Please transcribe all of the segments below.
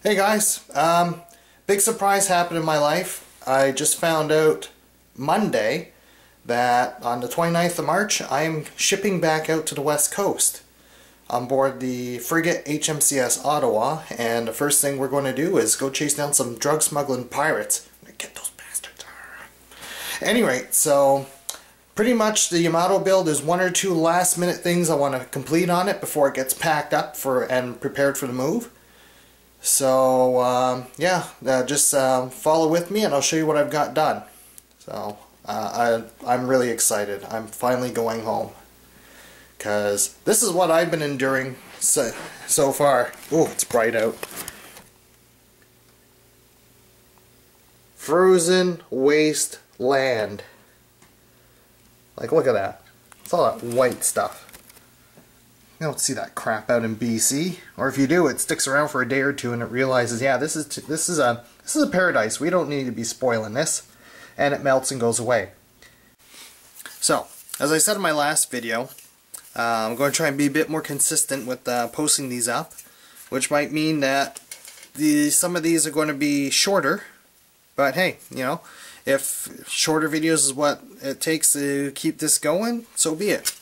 Hey guys, big surprise happened in my life. I just found out Monday that on the 29th of March I am shipping back out to the West Coast on board the frigate HMCS Ottawa, and the first thing we're going to do is go chase down some drug smuggling pirates. Get those bastards. Anyway, so pretty much the Yamato build is one or two last minute things I want to complete on it before it gets packed up and prepared for the move. So just follow with me and I'll show you what I've got done. So I'm really excited. I'm finally going home, because this is what I've been enduring so far. Oh, it's bright out. Frozen wasteland. Like, look at that. It's all that white stuff. You don't see that crap out in BC, or if you do, it sticks around for a day or two and it realizes, yeah, this is a paradise. We don't need to be spoiling this, and it melts and goes away. So, as I said in my last video, I'm going to try and be a bit more consistent with posting these up, which might mean that some of these are going to be shorter. But hey, you know, if shorter videos is what it takes to keep this going, so be it.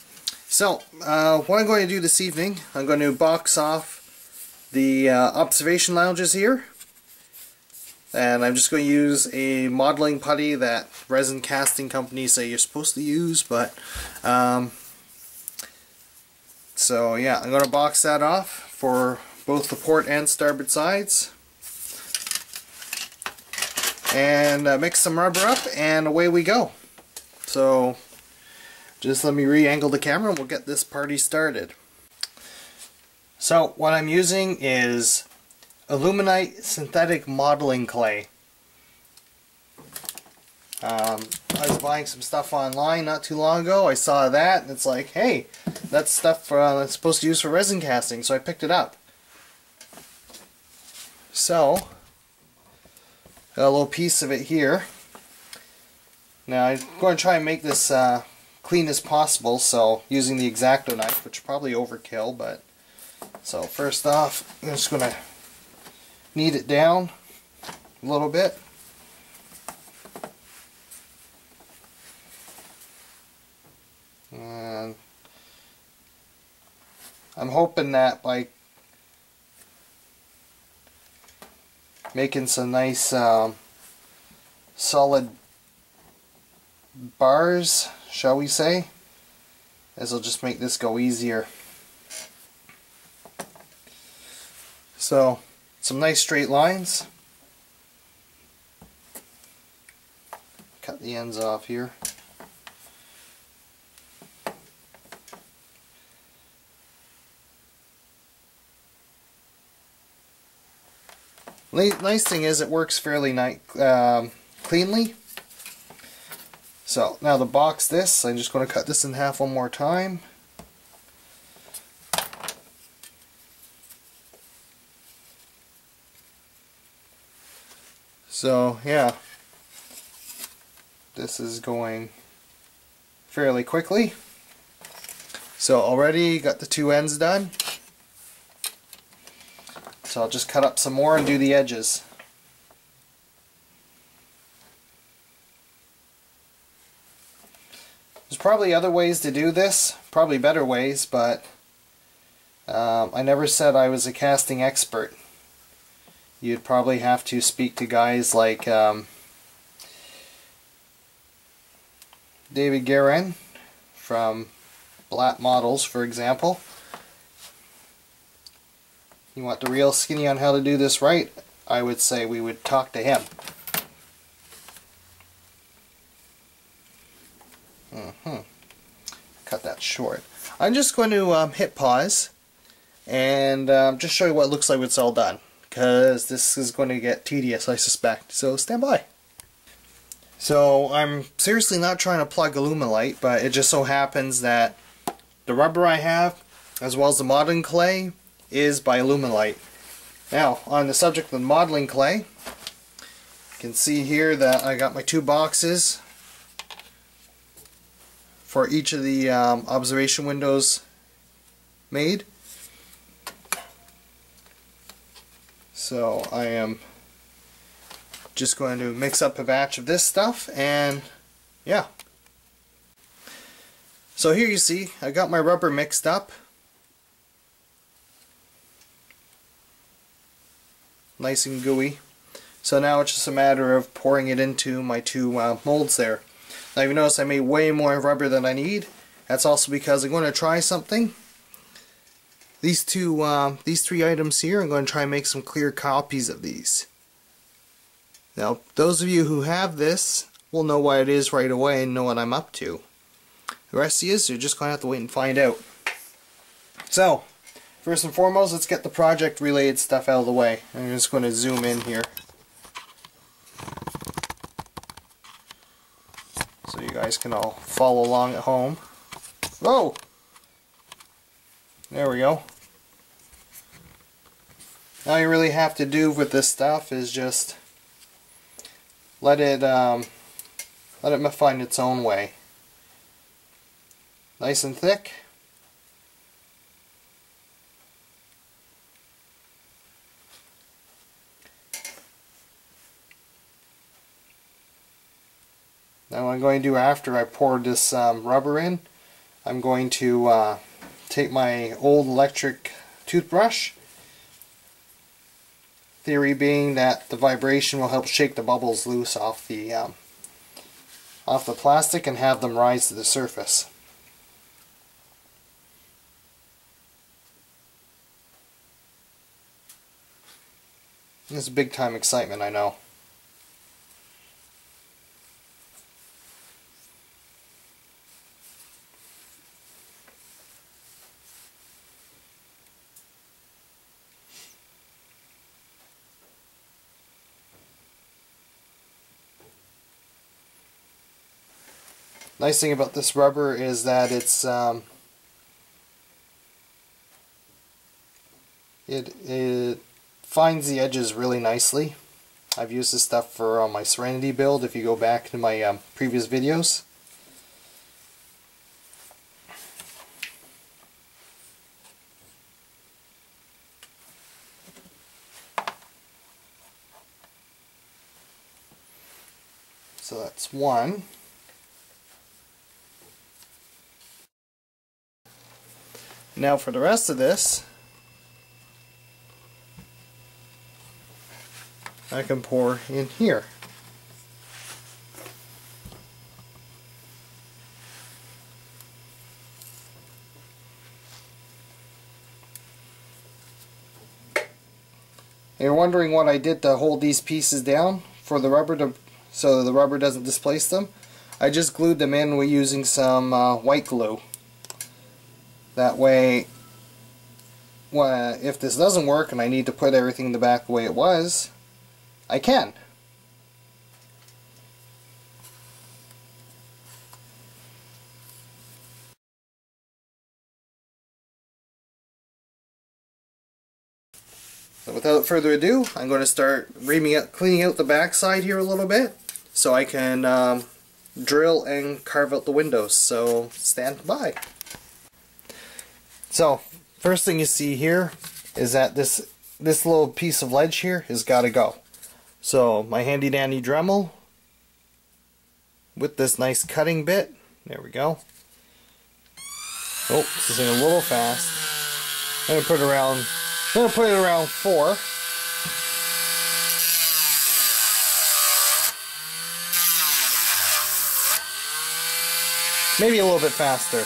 So, what I'm going to do this evening, I'm going to box off the observation lounges here. And I'm just going to use a modeling putty that resin casting companies say you're supposed to use. But, so yeah, I'm going to box that off for both the port and starboard sides. And mix some rubber up, and away we go. So, just let me re-angle the camera and we'll get this party started. So what I'm using is Aluminite synthetic modeling clay. I was buying some stuff online not too long ago. I saw that and it's like, hey, that's stuff that's supposed to use for resin casting, so I picked it up. So, got a little piece of it here. Now I'm going to try and make this clean as possible, so using the X-Acto knife, which is probably overkill, but so first off I'm just going to knead it down a little bit. And I'm hoping that by making some nice solid bars, shall we say, this will just make this go easier. So, some nice straight lines. Cut the ends off here. Nice thing is it works fairly cleanly. So now to box this, I'm just going to cut this in half one more time. So yeah, this is going fairly quickly. So already got the two ends done. So I'll just cut up some more and do the edges. There's probably other ways to do this, probably better ways, but I never said I was a casting expert. You'd probably have to speak to guys like David Guerin from Black Models, for example. You want the real skinny on how to do this right, I would say we would talk to him. Cut that short. I'm just going to hit pause and just show you what it looks like when it's all done, because this is going to get tedious, I suspect, so stand by. So I'm seriously not trying to plug Aluminite, but it just so happens that the rubber I have, as well as the modeling clay, is by Aluminite. Now, on the subject of the modeling clay, you can see here that I got my two boxes for each of the observation windows made. So I am just going to mix up a batch of this stuff, and yeah. So here you see I got my rubber mixed up. Nice and gooey. So now it's just a matter of pouring it into my two molds there. Now you notice I made way more rubber than I need. That's also because I'm going to try something. These three items here, I'm going to try and make some clear copies of these. Now those of you who have this will know what it is right away and know what I'm up to. The rest of you, you're just going to have to wait and find out. So, first and foremost, let's get the project related stuff out of the way. I'm just going to zoom in here, so you guys can all follow along at home. Whoa! There we go. All you really have to do with this stuff is just let it find its own way. Nice and thick. Now what I'm going to do after I pour this rubber in, I'm going to take my old electric toothbrush, theory being that the vibration will help shake the bubbles loose off the plastic and have them rise to the surface. This is big time excitement, I know. Nice thing about this rubber is that it finds the edges really nicely. I've used this stuff for my Serenity build if you go back to my previous videos. So that's one. Now for the rest of this, I can pour in here. You're wondering what I did to hold these pieces down for the rubber so the rubber doesn't displace them. I just glued them in with using some white glue. That way, if this doesn't work and I need to put everything in the back the way it was, I can. So without further ado, I'm going to start cleaning out the back side here a little bit so I can drill and carve out the windows. So stand by. So first thing you see here is that this little piece of ledge here has got to go. So my handy dandy Dremel with this nice cutting bit, there we go. Oh, this is a little fast. I'm gonna put it around 4. Maybe a little bit faster.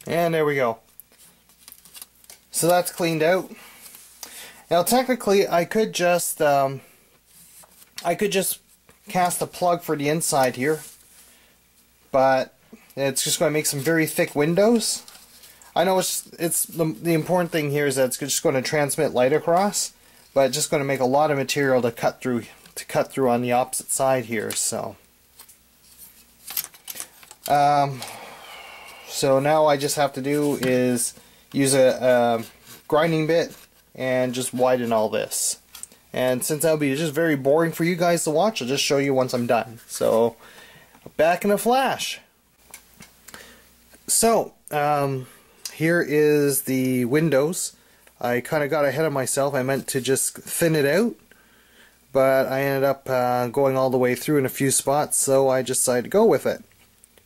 And there we go. So that's cleaned out. Now technically I could just cast a plug for the inside here, but it's just going to make some very thick windows. I know it's the important thing here is that it's just going to transmit light across, but it's just going to make a lot of material to cut through on the opposite side here. So so now I just have to do is use a grinding bit and just widen all this. And since that'll be just very boring for you guys to watch, I'll just show you once I'm done. So back in a flash. So here is the windows. I kind of got ahead of myself. I meant to just thin it out, but I ended up going all the way through in a few spots, so I just decided to go with it.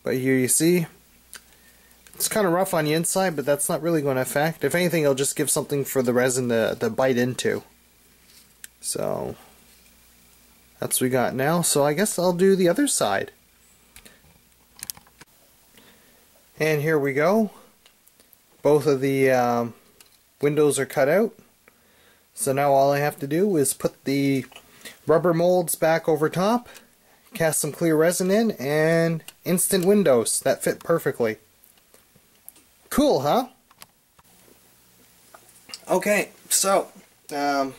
But here you see, it's kind of rough on the inside, but that's not really going to affect. If anything, it'll just give something for the resin to bite into. So that's what we got now. So I guess I'll do the other side. And here we go. Both of the windows are cut out. So now all I have to do is put the rubber molds back over top, cast some clear resin in, and instant windows that fit perfectly. Cool, huh? Okay, so a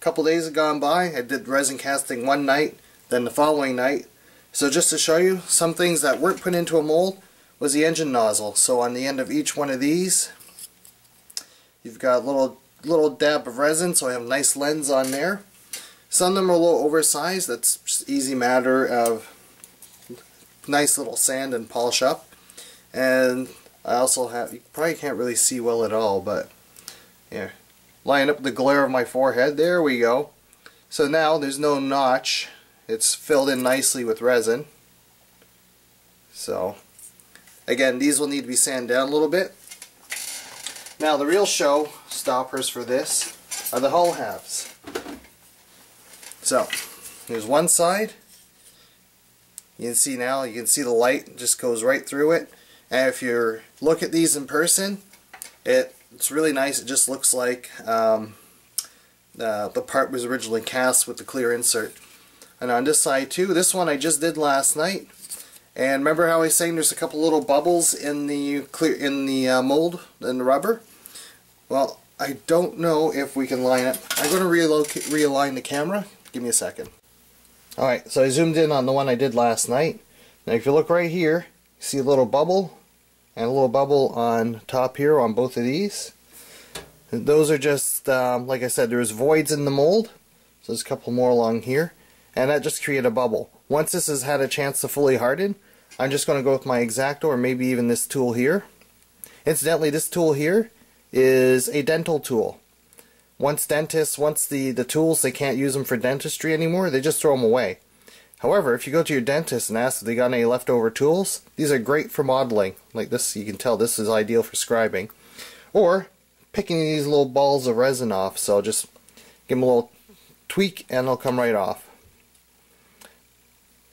couple days have gone by. I did resin casting one night, then the following night. So just to show you, some things that weren't put into a mold was the engine nozzle. So on the end of each one of these, you've got a little dab of resin, so I have a nice lens on there. Some of them are a little oversized. That's just easy matter of nice little sand and polish up. And I also have, you probably can't really see well at all, but yeah, line up the glare of my forehead. There we go. So now there's no notch. It's filled in nicely with resin. So again, these will need to be sanded down a little bit. Now the real show stoppers for this are the hull halves. So here's one side. You can see now, you can see the light just goes right through it. And if you look at these in person, it's really nice. It just looks like the part was originally cast with the clear insert. And on this side too, this one I just did last night. And remember how I was saying there's a couple little bubbles in the mold in the rubber? Well, I don't know if we can line it. I'm going to realign the camera. Give me a second. Alright, so I zoomed in on the one I did last night. Now if you look right here, you see a little bubble and a little bubble on top here on both of these. And those are just, like I said, there's voids in the mold. So there's a couple more along here. And that just created a bubble. Once this has had a chance to fully harden, I'm just going to go with my X-Acto or maybe even this tool here. Incidentally, this tool here is a dental tool. Once the tools, they can't use them for dentistry anymore, they just throw them away. However, if you go to your dentist and ask if they got any leftover tools, these are great for modeling. Like this, you can tell this is ideal for scribing. Or picking these little balls of resin off, so just give them a little tweak and they'll come right off.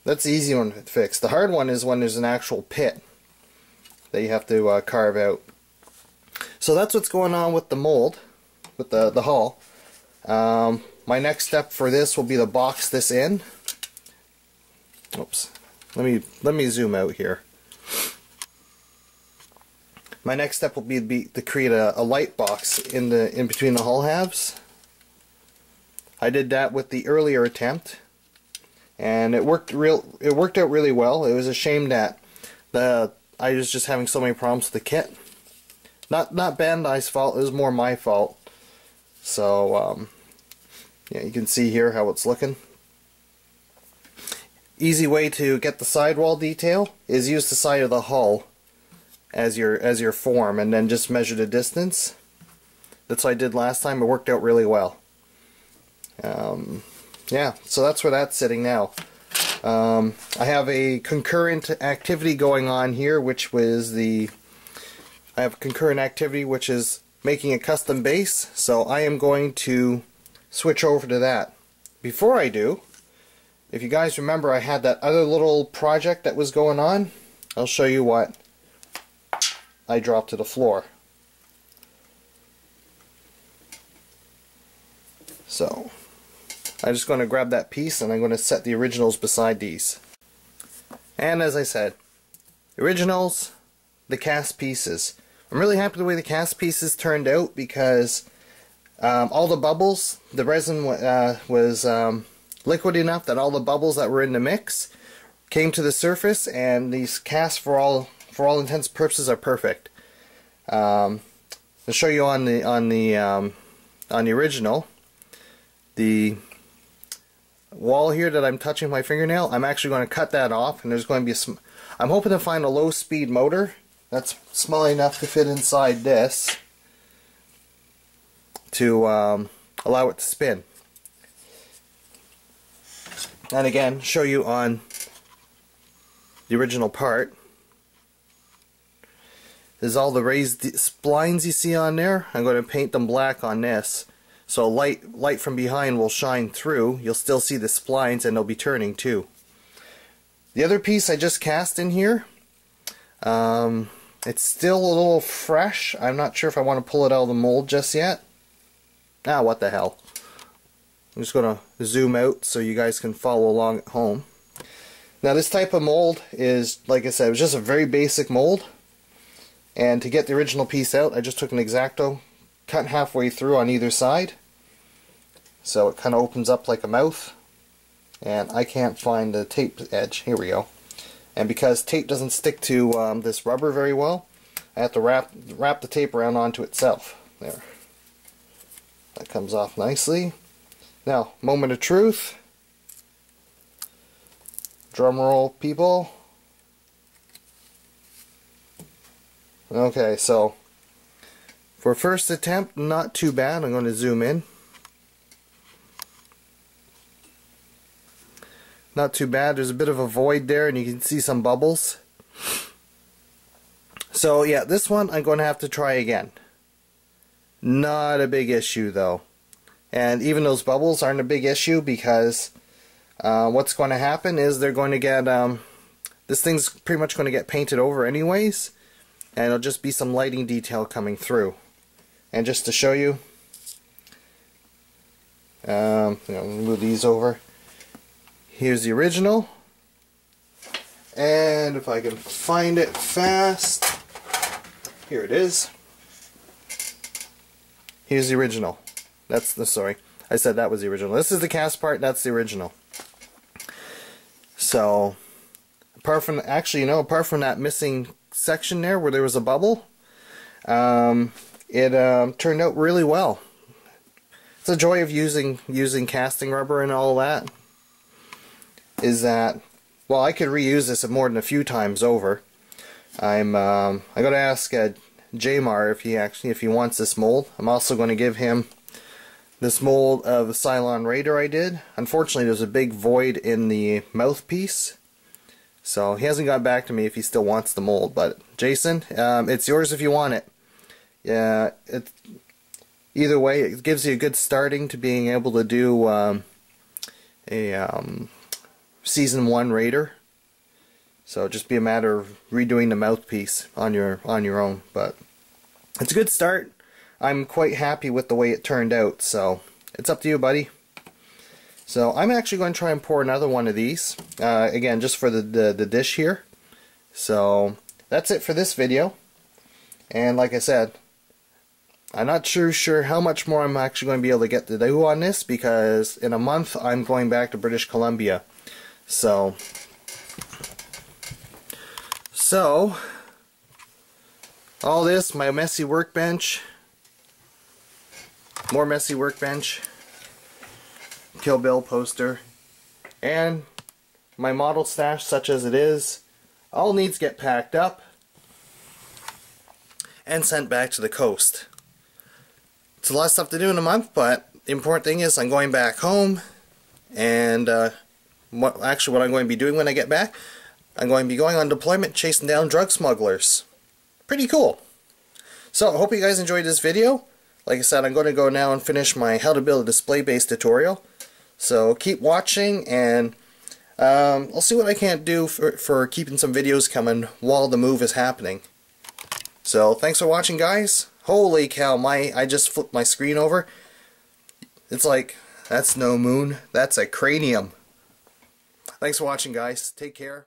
That's the easy one to fix. The hard one is when there's an actual pit that you have to carve out. So that's what's going on with the mold, with the hull. My next step for this will be to box this in. Oops. Let me zoom out here. My next step will be to create a light box in between the hull halves. I did that with the earlier attempt, and it worked out really well. It was a shame that I was just having so many problems with the kit. Not Bandai's fault, it was more my fault. So yeah, you can see here how it's looking. Easy way to get the sidewall detail is use the side of the hull as your form, and then just measure the distance. That's what I did last time. It worked out really well. Yeah, so that's where that's sitting now. I have a concurrent activity going on here, which was I have a concurrent activity which is making a custom base, so I am going to switch over to that. Before I do, if you guys remember, I had that other little project that was going on. I'll show you what I dropped to the floor. So I'm just going to grab that piece and I'm going to set the originals beside these. And as I said, originals, the cast pieces. I'm really happy the way the cast pieces turned out because all the bubbles, the resin was liquid enough that all the bubbles that were in the mix came to the surface, and these casts for all intents and purposes are perfect. I'll show you on the original, the wall here that I'm touching with my fingernail. I'm actually going to cut that off, and there's going to be I'm hoping to find a low-speed motor that's small enough to fit inside this to allow it to spin. And again, show you on the original part. There's all the raised splines you see on there. I'm going to paint them black on this, so light from behind will shine through. You'll still see the splines, and they'll be turning too. The other piece I just cast in here, it's still a little fresh. I'm not sure if I want to pull it out of the mold just yet. What the hell. I'm just going to zoom out so you guys can follow along at home. Now this type of mold is, like I said, it was just a very basic mold. And to get the original piece out, I just took an X-Acto, cut halfway through on either side. So it kind of opens up like a mouth. And I can't find the tape edge. Here we go. And because tape doesn't stick to this rubber very well, I have to wrap the tape around onto itself. There. That comes off nicely. Now, moment of truth. Drum roll, people. Okay, so for first attempt, not too bad. I'm going to zoom in. Not too bad. There's a bit of a void there, and you can see some bubbles. So yeah, this one I'm going to have to try again. Not a big issue though. And even those bubbles aren't a big issue because what's going to happen is they're going to get, this thing's pretty much going to get painted over anyways, and it'll just be some lighting detail coming through. And just to show you, move these over. Here's the original, and if I can find it fast, here it is. Here's the original. That's the, sorry, I said that was the original. This is the cast part, that's the original. So, apart from that missing section there where there was a bubble, it turned out really well. It's a joy of using casting rubber and all that. Is that, well, I could reuse this more than a few times over. I got to ask Jamar if he wants this mold. I'm also going to give him this mold of the Cylon Raider I did. Unfortunately, there's a big void in the mouthpiece, so he hasn't got back to me if he still wants the mold. But Jason, it's yours if you want it. Yeah, either way, it gives you a good starting to being able to do a Season 1 Raider. So just be a matter of redoing the mouthpiece on your own. But it's a good start. I'm quite happy with the way it turned out. So it's up to you, buddy. So I'm actually going to try and pour another one of these. Again, just for the dish here. So that's it for this video. And like I said, I'm not sure how much more I'm actually going to be able to get to do on this, because in a month I'm going back to British Columbia. So all this, my messy workbench, more messy workbench, Kill Bill poster, and my model stash such as it is, all needs to get packed up and sent back to the coast. It's a lot of stuff to do in a month, but the important thing is I'm going back home, and what I'm going to be doing when I get back, I'm going to be going on deployment chasing down drug smugglers. Pretty cool. So I hope you guys enjoyed this video. Like I said, I'm going to go now and finish my how to build a display base tutorial. So keep watching, and I'll see what I can do for keeping some videos coming while the move is happening. So thanks for watching, guys. Holy cow, I just flipped my screen over. It's like, that's no moon, that's a cranium. Thanks for watching, guys. Take care.